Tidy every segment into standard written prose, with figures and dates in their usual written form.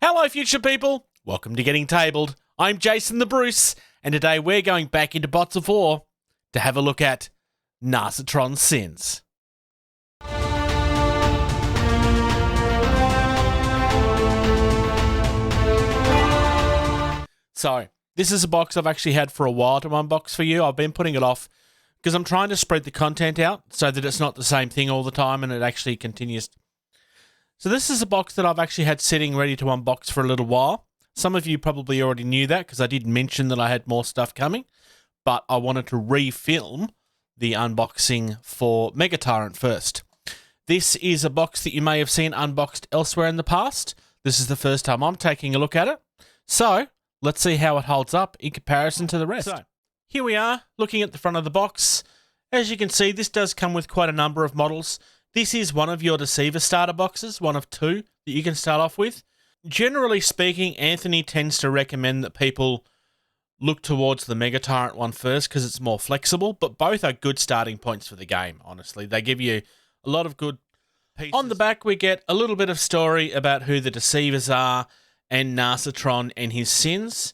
Hello, future people. Welcome to Getting Tabled. I'm Jason the Bruce, and today we're going back into Bots of War to have a look at Narcitron's sins. So, this is a box I've actually had for a while to unbox for you. I've been putting it off because I'm trying to spread the content out so that it's not the same thing all the time and it actually continues. So this is a box that I've actually had sitting ready to unbox for a little while. Some of you probably already knew that because I did mention that I had more stuff coming, but I wanted to refilm the unboxing for Megatorrent first. This is a box that you may have seen unboxed elsewhere in the past. This is the first time I'm taking a look at it. So let's see how it holds up in comparison to the rest. So here we are looking at the front of the box. As you can see, this does come with quite a number of models. This is one of your Deceiver starter boxes, one of two that you can start off with. Generally speaking, Anthony tends to recommend that people look towards the Megatorrent one first because it's more flexible, but both are good starting points for the game, honestly. They give you a lot of good pieces. On the back, we get a little bit of story about who the Decievers are and Narcitron and his sins.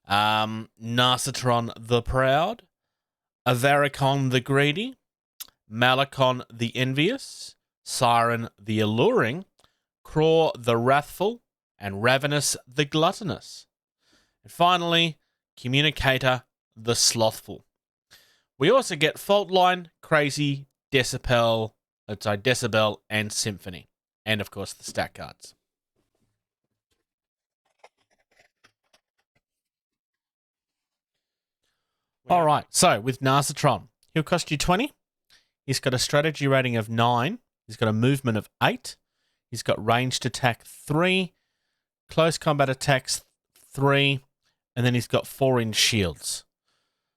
Narcitron the Proud, Avaricon the Greedy, Malachon the Envious, Siren the Alluring, Craw the Wrathful, and Ravenous the Gluttonous. And finally, Communicator the Slothful. We also get Faultline, Crazy, Decibel, and Symphony. And of course the stat cards. Alright, so with Narcitron, he'll cost you 20. He's got a strategy rating of 9. He's got a movement of 8. He's got ranged attack 3. Close combat attacks 3. And then he's got 4 in shields.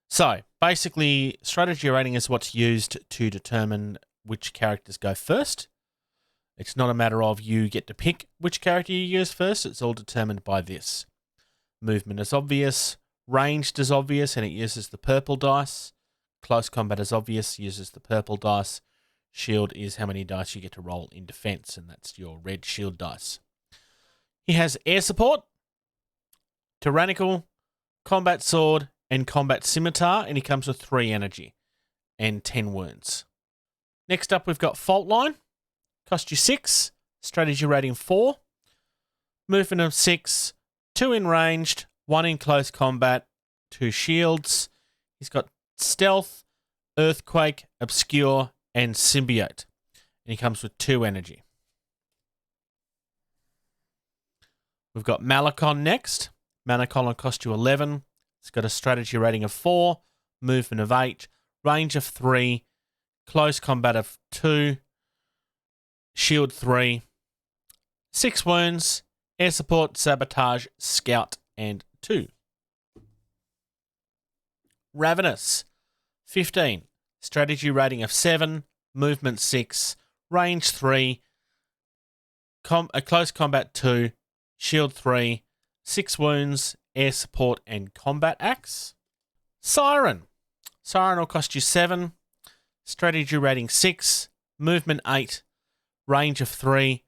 So, basically, strategy rating is what's used to determine which characters go first. It's not a matter of you get to pick which character you use first. It's all determined by this. Movement is obvious. Ranged is obvious, and it uses the purple dice. Close combat is obvious, uses the purple dice. Shield is how many dice you get to roll in defense, and that's your red shield dice. He has air support, tyrannical, combat sword, and combat scimitar, and he comes with 3 energy and 10 wounds. Next up, we've got Faultline. Cost you 6, strategy rating 4, movement of 6, 2 in ranged, 1 in close combat, 2 shields. He's got Stealth, Earthquake, Obscure, and Symbiote. And he comes with 2 energy. We've got Malachon next. Malachon will cost you 11. It's got a strategy rating of 4, movement of 8, range of 3, close combat of 2, shield 3, 6 wounds, air support, sabotage, scout, and 2. Ravenous, 15. Strategy rating of 7, movement 6, range 3, close combat 2, shield 3, 6 wounds, air support, and combat axe. Siren. Siren will cost you 7, strategy rating 6, movement 8, range of 3,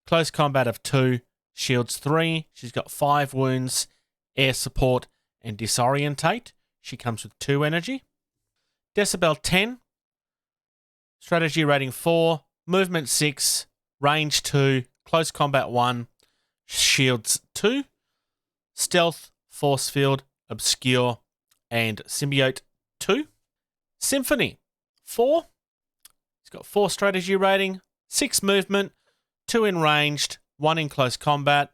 close combat of 2, shields 3. She's got 5 wounds, air support, and disorientate. She comes with 2 energy. Decibel 10. Strategy rating 4. Movement 6. Range 2. Close combat 1. Shields 2. Stealth, force field, obscure, and symbiote 2. Symphony 4. It's got 4 strategy rating. 6 movement. 2 in ranged. 1 in close combat.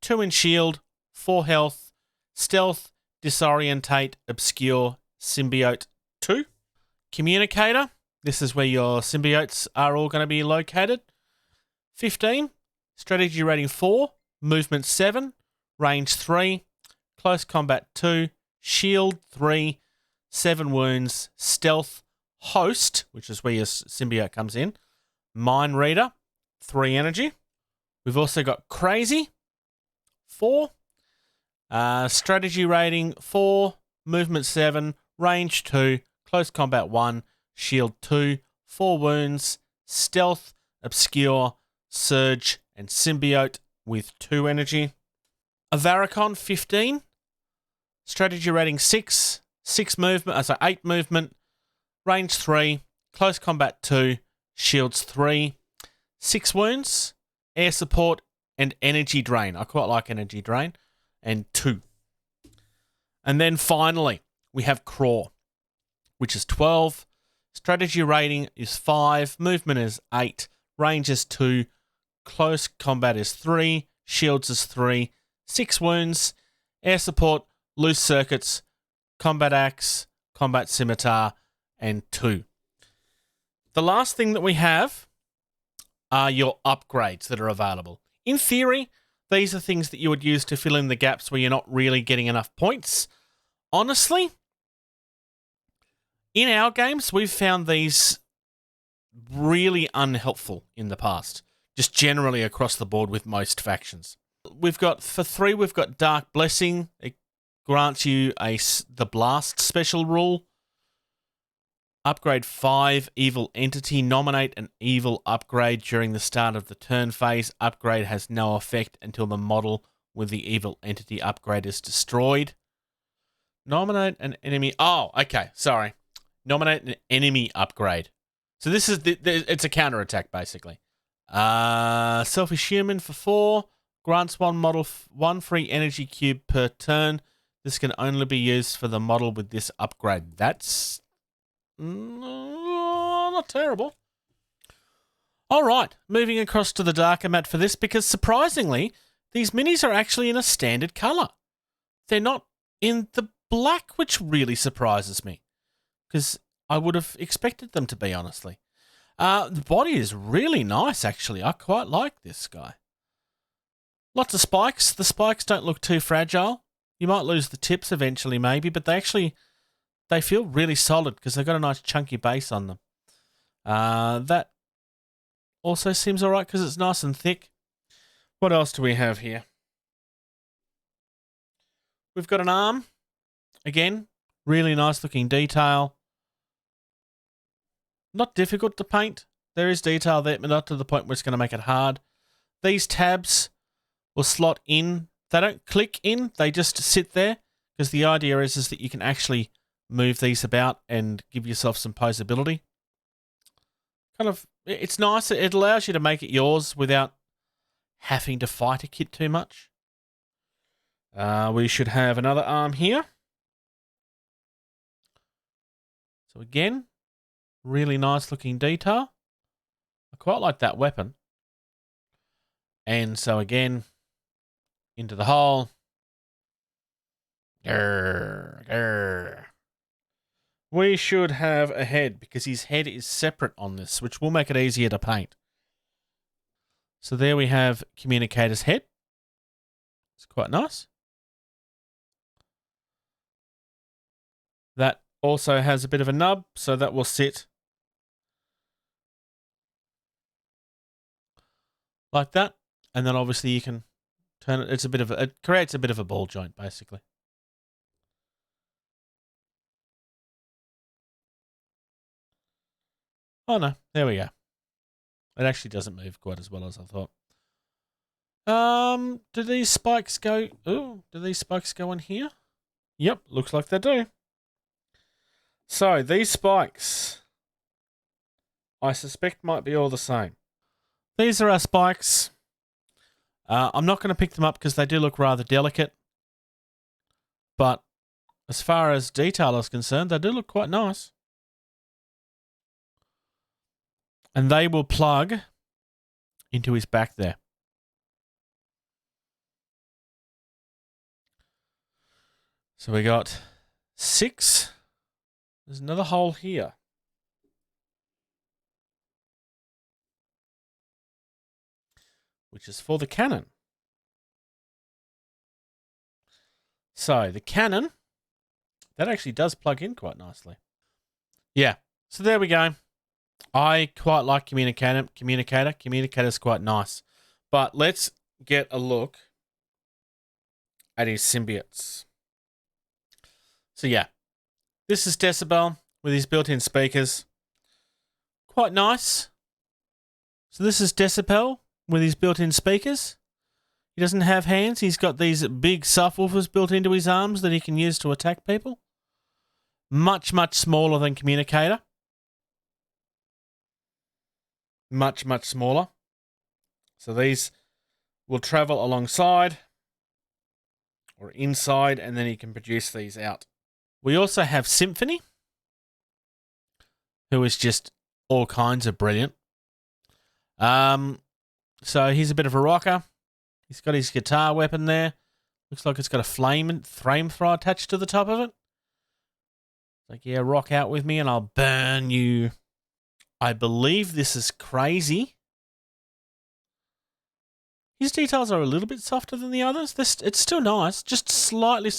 2 in shield. 4 health. Stealth, disorientate, obscure, symbiote 2. Communicator. This is where your symbiotes are all going to be located. 15. Strategy rating 4. Movement 7. Range 3. Close combat 2. Shield 3. 7 wounds. Stealth. Host, which is where your symbiote comes in. Mind Reader. 3 energy. We've also got Crazy. 4. Strategy rating 4, movement 7, range 2, close combat 1, shield 2, 4 wounds, stealth, obscure, surge, and symbiote with 2 energy. A Varicon 15. Strategy rating 6. 6 movement, 8 movement. Range 3. Close combat 2. Shields 3. 6 wounds. Air support and energy drain. I quite like energy drain. And 2. And then finally, we have Craw, which is 12. Strategy rating is 5. Movement is 8. Range is 2. Close combat is 3. Shields is 3. 6 wounds. Air support, loose circuits, combat axe, combat scimitar, and 2. The last thing that we have are your upgrades that are available. In theory, these are things that you would use to fill in the gaps where you're not really getting enough points. Honestly, in our games, we've found these really unhelpful in the past, just generally across the board with most factions. We've got, for 3, we've got Dark Blessing. It grants you the Blast special rule. Upgrade 5, Evil Entity. Nominate an evil upgrade during the start of the turn phase. Upgrade has no effect until the model with the evil entity upgrade is destroyed. Nominate an enemy. Oh, okay. Sorry. Nominate an enemy upgrade. So this is it's a counterattack basically. Selfish Human for 4 grants one model 1 free energy cube per turn. This can only be used for the model with this upgrade. That's not terrible. All right, moving across to the darker mat for this because surprisingly, these minis are actually in a standard color. They're not in the black, which really surprises me because I would have expected them to be, honestly. The body is really nice, actually. I quite like this guy. Lots of spikes. The spikes don't look too fragile. You might lose the tips eventually, maybe, but they feel really solid because they've got a nice chunky base on them. That also seems all right because it's nice and thick. What else do we have here? We've got an arm. Again, really nice looking detail. Not difficult to paint. There is detail there, but not to the point where it's going to make it hard. These tabs will slot in. They don't click in. They just sit there because the idea is that you can actually move these about and give yourself some posability. It's nice. It allows you to make it yours without having to fight a kit too much. We should have another arm here. So again, really nice looking detail. I quite like that weapon. And so again, into the hole. Grr, grr. We should have a head because his head is separate on this, which will make it easier to paint. So there we have Communicator's head. It's quite nice. That also has a bit of a nub, so that will sit like that. And then obviously you can turn it. It creates a bit of a ball joint, basically. Oh no, there we go. It actually doesn't move quite as well as I thought. Do these spikes go? Ooh, do these spikes go in here? Yep, looks like they do. So these spikes, I suspect might be all the same. These are our spikes. I'm not going to pick them up because they do look rather delicate. But as far as detail is concerned, they do look quite nice. And they will plug into his back there. So we got 6. There's another hole here. Which is for the cannon. So the cannon, that actually does plug in quite nicely. Yeah, so there we go. I quite like Communicator. Communicator's quite nice. But let's get a look at his symbiotes. So yeah, this is Decibel with his built-in speakers. Quite nice. So this is Decibel with his built-in speakers. He doesn't have hands. He's got these big subwoofers built into his arms that he can use to attack people. Much, much smaller than Communicator. Much, much smaller. So these will travel alongside or inside, and then he can produce these out. We also have Symphony, who is just all kinds of brilliant. So he's a bit of a rocker. He's got his guitar weapon there. Looks like it's got a flamethrower attached to the top of it. Like, yeah, rock out with me and I'll burn you. I believe this is Crazy. His details are a little bit softer than the others. It's still nice, just slightly.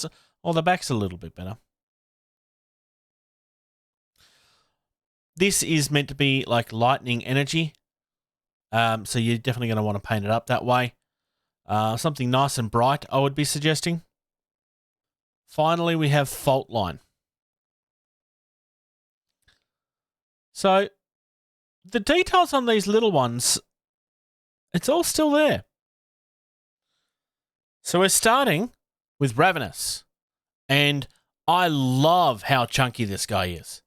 Oh, the back's a little bit better. This is meant to be like lightning energy. So you're definitely going to want to paint it up that way. Something nice and bright, I would be suggesting. Finally, we have Fault Line. So the details on these little ones, it's all still there. So we're starting with Ravenous. And I love how chunky this guy is.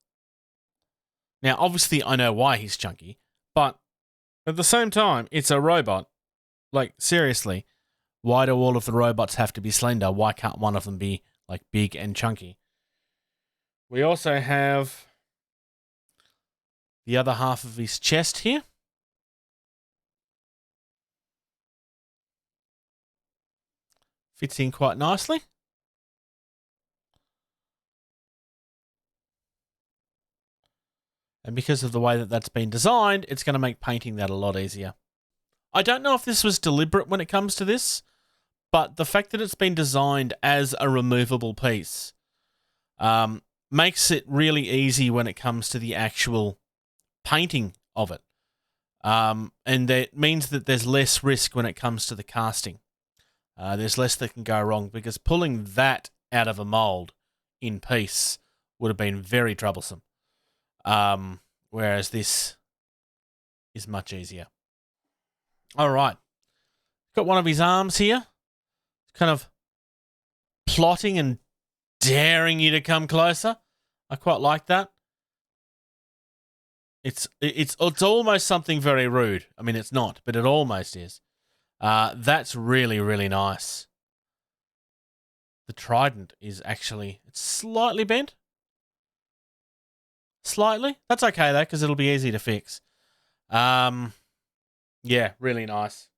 Now, obviously, I know why he's chunky, but at the same time, it's a robot. Like, seriously, why do all of the robots have to be slender? Why can't one of them be, like, big and chunky? We also have the other half of his chest here. Fits in quite nicely. And because of the way that that's been designed, it's going to make painting that a lot easier. I don't know if this was deliberate when it comes to this, but the fact that it's been designed as a removable piece makes it really easy when it comes to the actual painting of it. And that means that there's less risk when it comes to the casting. There's less that can go wrong, because pulling that out of a mold in piece would have been very troublesome. Whereas this is much easier. All right. Got one of his arms here. Kind of plotting and daring you to come closer. I quite like that. It's almost something very rude. I mean, it's not, but it almost is. That's really, really nice. The trident is actually, it's slightly bent. Slightly. That's okay, though, because it'll be easy to fix. Yeah, really nice.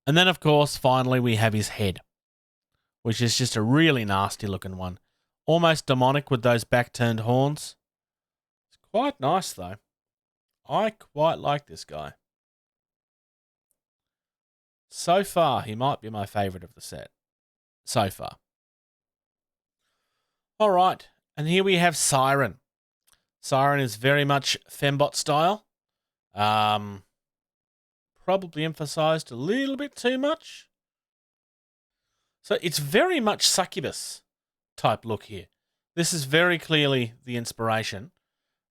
And then, of course, finally, we have his head, which is just a really nasty-looking one. Almost demonic with those back-turned horns. It's quite nice, though. I quite like this guy. So far, he might be my favourite of the set. So far. All right, and here we have Siren. Siren is very much Fembot style. Probably emphasized a little bit too much. So it's very much succubus type look here. This is very clearly the inspiration.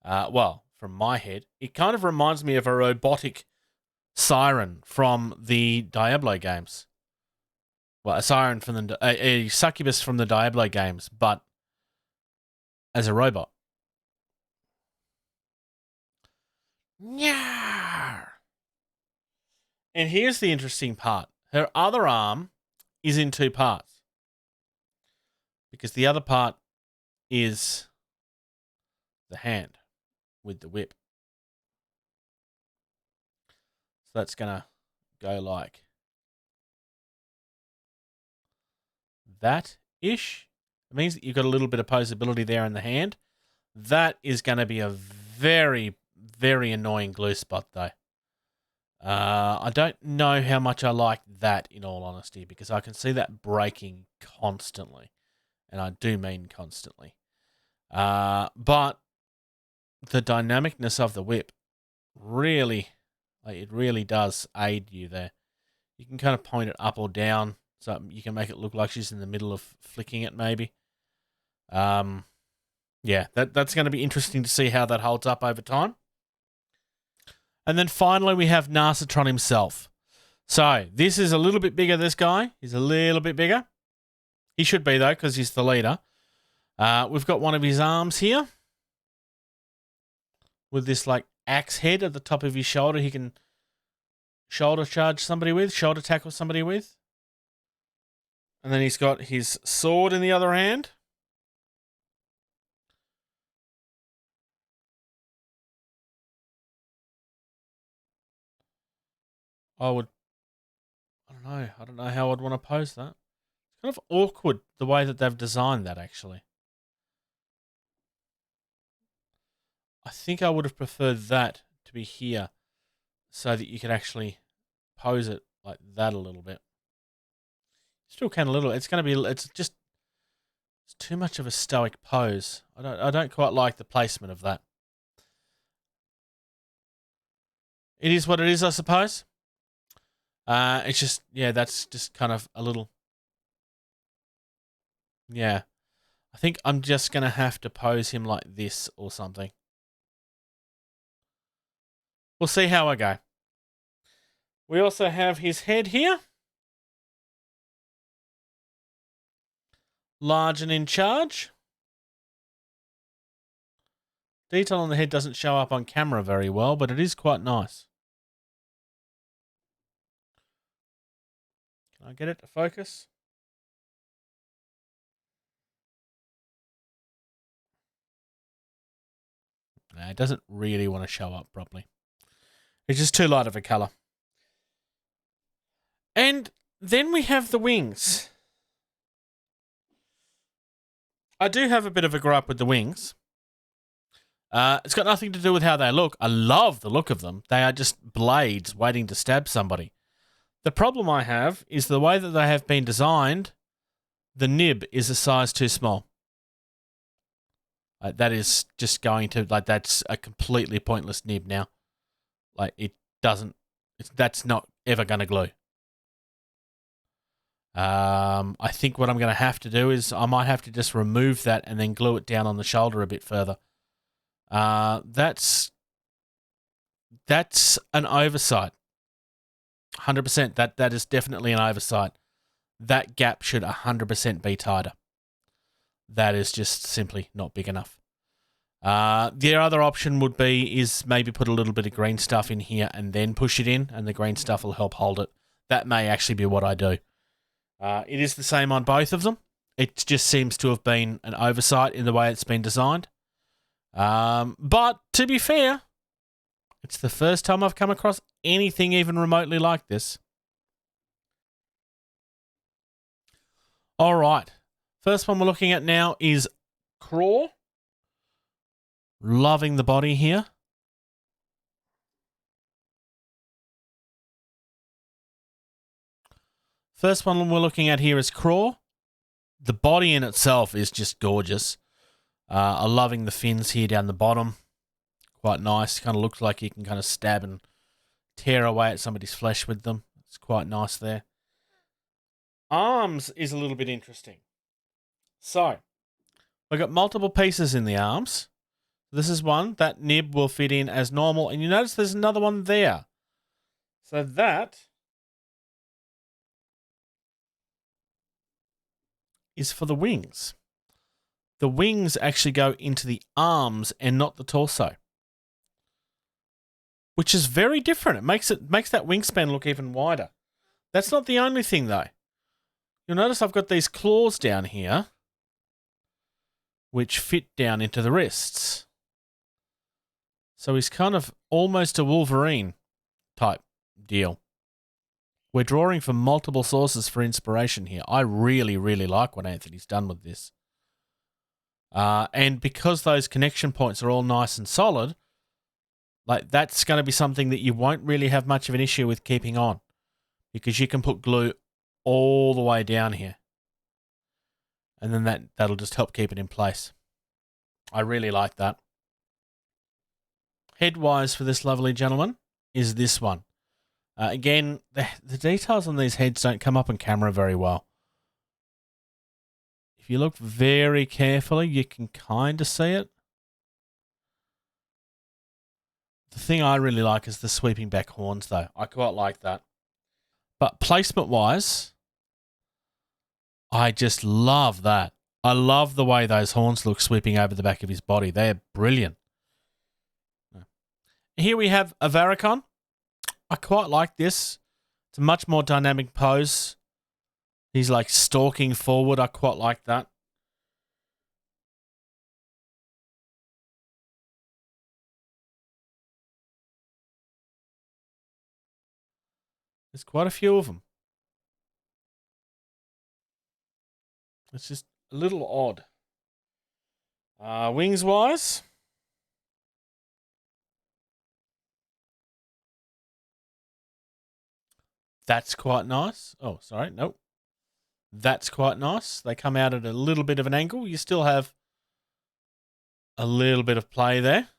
Well, from my head, it kind of reminds me of a robotic Siren from the Diablo games. Well, a Siren from a succubus from the Diablo games, but as a robot. Yeah. And here's the interesting part. Her other arm is in two parts. Because the other part is the hand with the whip. So that's going to go like that-ish. It means that you've got a little bit of posability there in the hand. That is going to be a very, very annoying glue spot, though. I don't know how much I like that, in all honesty, because I can see that breaking constantly. And I do mean constantly. But the dynamicness of the whip really, it really does aid you there. You can kind of point it up or down, so you can make it look like she's in the middle of flicking it, maybe. Yeah, that's going to be interesting to see how that holds up over time. And then finally, we have Narcitron himself. So this is a little bit bigger, this guy. He's a little bit bigger. He should be, though, because he's the leader. We've got one of his arms here with this, like, axe head at the top of his shoulder. He can shoulder charge somebody with, shoulder tackle somebody with. And then he's got his sword in the other hand. I don't know how I'd want to pose that. It's kind of awkward the way that they've designed that, actually. I think I would have preferred that to be here so that you could actually pose it like that a little bit. Still can a little. It's too much of a stoic pose. I don't quite like the placement of that. It is what it is, I suppose. It's just, yeah, that's just kind of a little. Yeah. I think I'm just going to have to pose him like this or something. We'll see how I go. We also have his head here. Large and in charge. Detail on the head doesn't show up on camera very well, but it is quite nice. Can I get it to focus? No, it doesn't really want to show up properly. It's just too light of a colour. And then we have the wings. I do have a bit of a gripe with the wings. It's got nothing to do with how they look. I love the look of them. They are just blades waiting to stab somebody. The problem I have is the way that they have been designed, the nib is a size too small. That is just going to, like, that's a completely pointless nib now. Like, that's not ever going to glue. I think what I'm going to have to do is I might have to just remove that and then glue it down on the shoulder a bit further. That's an oversight. 100%. That is definitely an oversight. That gap should 100% be tighter. That is just simply not big enough. The other option would be is maybe put a little bit of green stuff in here and then push it in, and the green stuff will help hold it. That may actually be what I do. It is the same on both of them. It just seems to have been an oversight in the way it's been designed. But to be fair, it's the first time I've come across anything even remotely like this. All right. First one we're looking at now is Craw. Loving the body here. First one we're looking at here is Craw. The body in itself is just gorgeous. I'm loving the fins here down the bottom. Quite nice. Kind of looks like you can kind of stab and tear away at somebody's flesh with them. It's quite nice there. Arms is a little bit interesting. So, we've got multiple pieces in the arms. This is one. That nib will fit in as normal. And you notice there's another one there. So that is for the wings. The wings actually go into the arms and not the torso, which is very different. It makes that wingspan look even wider. That's not the only thing, though. You'll notice I've got these claws down here, which fit down into the wrists. So he's kind of almost a Wolverine type deal. We're drawing from multiple sources for inspiration here. I really, really like what Anthony's done with this. And because those connection points are all nice and solid, like that's going to be something that you won't really have much of an issue with keeping on, because you can put glue all the way down here. And then that'll just help keep it in place. I really like that. Head-wise for this lovely gentleman is this one. Again, the details on these heads don't come up on camera very well. If you look very carefully, you can kind of see it. The thing I really like is the sweeping back horns, though. I quite like that. But placement-wise, I just love that. I love the way those horns look sweeping over the back of his body. They're brilliant. Here we have a Varicon. I quite like this. It's a much more dynamic pose. He's like stalking forward. I quite like that. There's quite a few of them. It's just a little odd. Wings-wise, that's quite nice. Oh, sorry, nope. That's quite nice. They come out at a little bit of an angle. You still have a little bit of play there.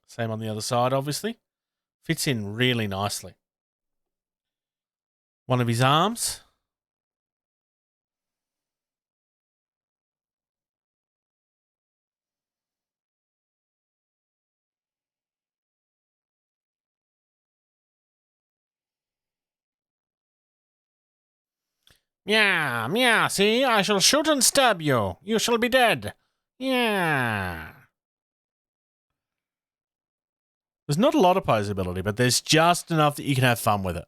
Same on the other side, obviously. Fits in really nicely. One of his arms. Meow, meow, see, I shall shoot and stab you. You shall be dead. Yeah. There's not a lot of posability, but there's just enough that you can have fun with it.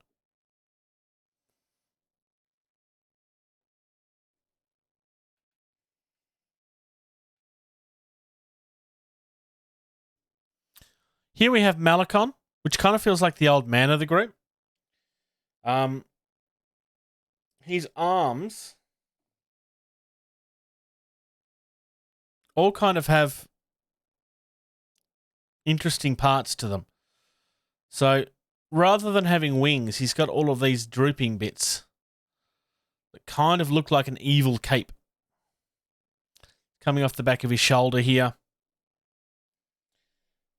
Here we have Malakon, which kind of feels like the old man of the group. His arms all kind of have interesting parts to them. So rather than having wings, he's got all of these drooping bits that kind of look like an evil cape coming off the back of his shoulder here.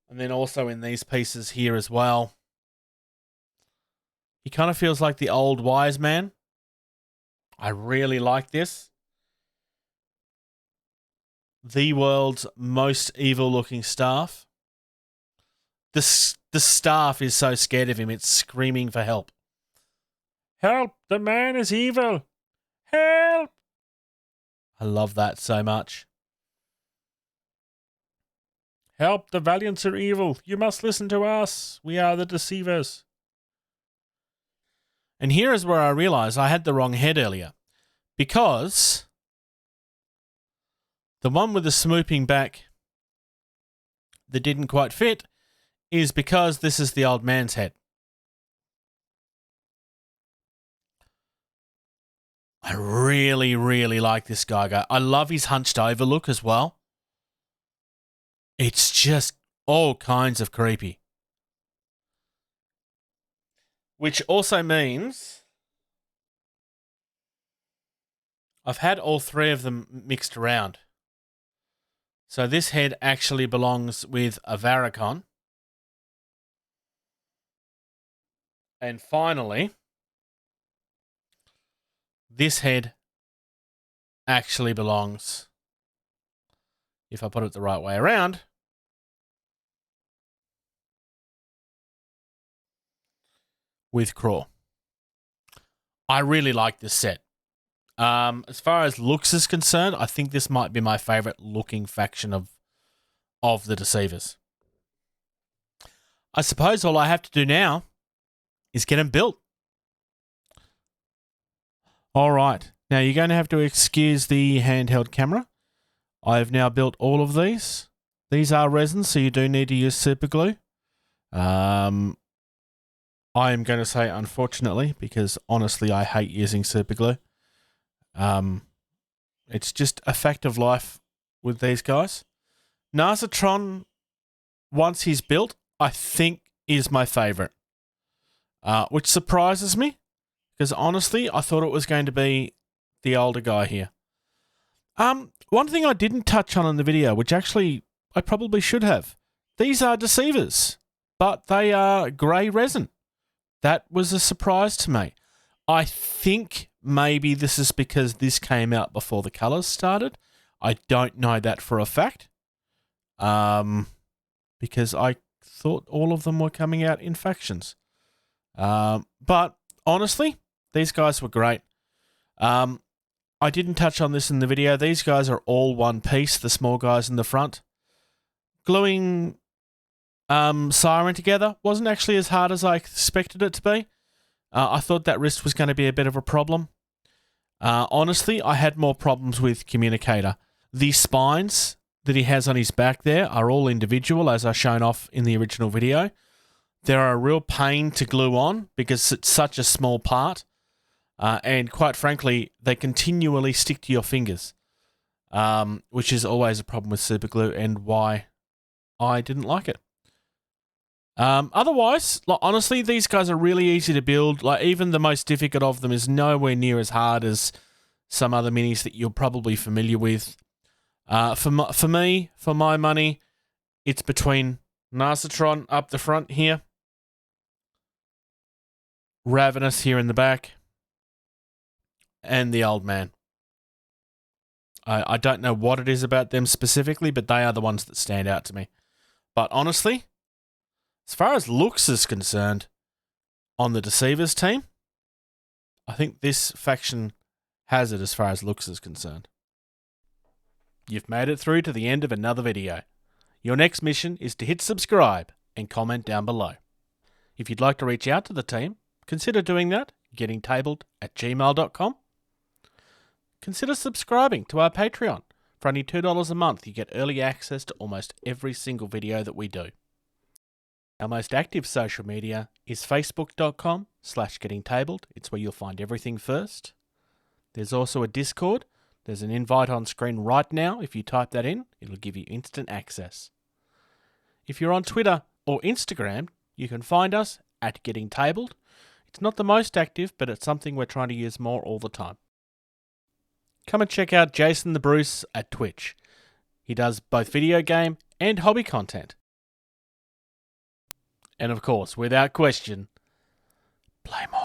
And then also in these pieces here as well. He kind of feels like the old wise man. I really like this. The world's most evil looking staff. The staff is so scared of him, it's screaming for help. Help! The man is evil! Help! I love that so much. Help! The Valiants are evil! You must listen to us! We are the Deceivers! And here is where I realised I had the wrong head earlier. Because the one with the swooping back that didn't quite fit is because this is the old man's head. I really, really like this guy. I love his hunched over look as well. It's just all kinds of creepy. Which also means I've had all three of them mixed around. So this head actually belongs with a Varicon. And finally, this head actually belongs, if I put it the right way around, with Craw. I really like this set. As far as looks is concerned, I think this might be my favourite looking faction of the Decievers. I suppose all I have to do now is get them built. All right. Now you're going to have to excuse the handheld camera. I have now built all of these. These are resin, so you do need to use super glue. I am going to say unfortunately, because honestly I hate using super glue. It's just a fact of life with these guys. Narcitron, once he's built, I think is my favourite. Which surprises me, because honestly, I thought it was going to be the older guy here. One thing I didn't touch on in the video, which actually I probably should have. These are Decievers, but they are grey resin. That was a surprise to me. I think maybe this is because this came out before the colours started. I don't know that for a fact. Because I thought all of them were coming out in factions. But honestly, these guys were great. I didn't touch on this in the video. These guys are all one piece, the small guys in the front. Gluing Siren together wasn't actually as hard as I expected it to be. I thought that wrist was going to be a bit of a problem. Honestly, I had more problems with Communicator. The spines that he has on his back there are all individual, as I shown off in the original video. They're a real pain to glue on because it's such a small part. And quite frankly, they continually stick to your fingers, which is always a problem with super glue and why I didn't like it. Otherwise, like, honestly, these guys are really easy to build. Like, even the most difficult of them is nowhere near as hard as some other minis that you're probably familiar with. For my money, it's between Narcitron up the front here, Ravenous here in the back, and the old man. I don't know what it is about them specifically, but they are the ones that stand out to me. But honestly, as far as looks is concerned, on the Decievers team, I think this faction has it as far as looks is concerned. You've made it through to the end of another video. Your next mission is to hit subscribe and comment down below. If you'd like to reach out to the team, consider doing that, gettingtabled@gmail.com. Consider subscribing to our Patreon. For only $2 a month, you get early access to almost every single video that we do. Our most active social media is facebook.com/gettingtabled. It's where you'll find everything first. There's also a Discord. There's an invite on screen right now. If you type that in, it'll give you instant access. If you're on Twitter or Instagram, you can find us at gettingtabled. It's not the most active, but it's something we're trying to use more all the time. Come and check out Jason the Bruce at Twitch. He does both video game and hobby content. And of course, without question, play more.